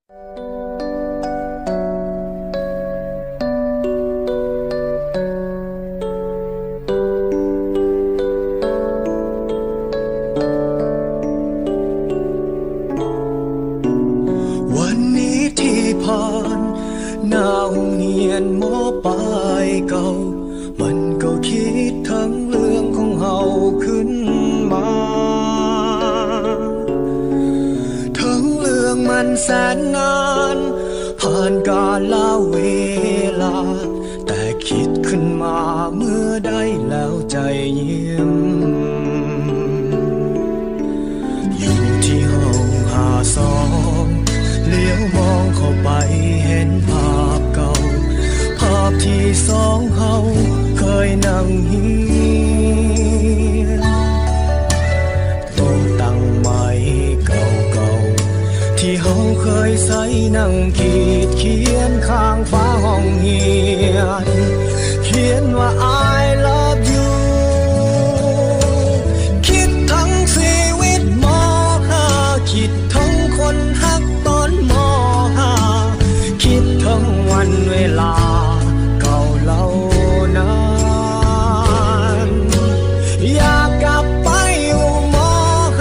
วันนี้ที่ผ่านหน้าห้องเรียนมอปลายเก่ามันก็คิดทั้งเรื่องของเฮาขึ้นมาทั้งเรื่องมันแสนนานผ่านกาลเวลาแต่คิดขึ้นมาเมื่อได้แล้วใจยิ้มอยู่ที่ห้อง52เลี้ยวมองเข้าไปเห็นภาพเก่าภาพที่สองเฮาเคยนั่งเฮียนโต๊ะตั้งไม้เก่าๆที่เฮาเคยใส่นั่งขีดเขียนข้างฝาห้องเฮียนเขียนว่า I love you คิดทั้งชีวิตมอ5คิดทั้งคนฮักตอนมอ5คิดทั้งวันเวลาเก่าเล่านานอยากกลับไปอยู่มอ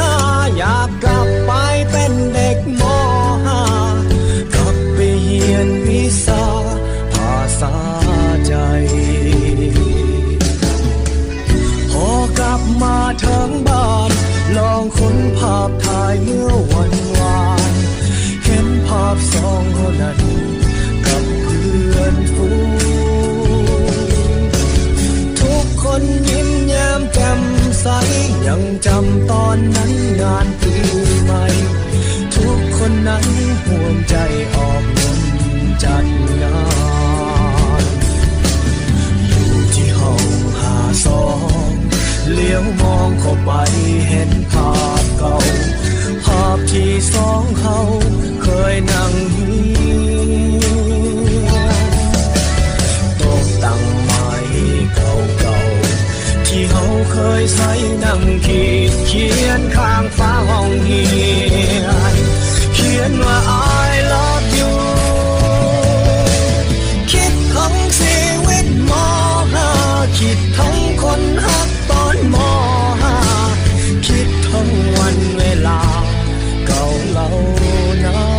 5อยากกลับไปเป็นเด็กมอ5กลับไปเรียนวิชาภาษาใจพอกลับมาถึงบ้านลองค้นภาพถ่ายเมื่อวันวานเห็นภาพสองคนนั้นกับเพื่อนฝูงทุกคนยิ้มแย้มแจ่มใสยังจำตอนนั้นงานปีใหม่ทุกคนนั้นห่วงใจออกเงินจัดงานอยู่ที่ห้อง52เลี้ยวมองเข้าไปเห็นภาพเก่าภาพที่สองเขาเคยนั่งเฮียนโต๊ะตั้งไม้เก่าๆที่เขาเคยใช้นั่งขีดเขียนข้างฝาห้องเฮียนเขียนว่า I love you คิดทั้งชีวิตมอ5คิดทั้งคนฮักตอนมอ5คิดทั้งวันเวลาเก่าเล่านาน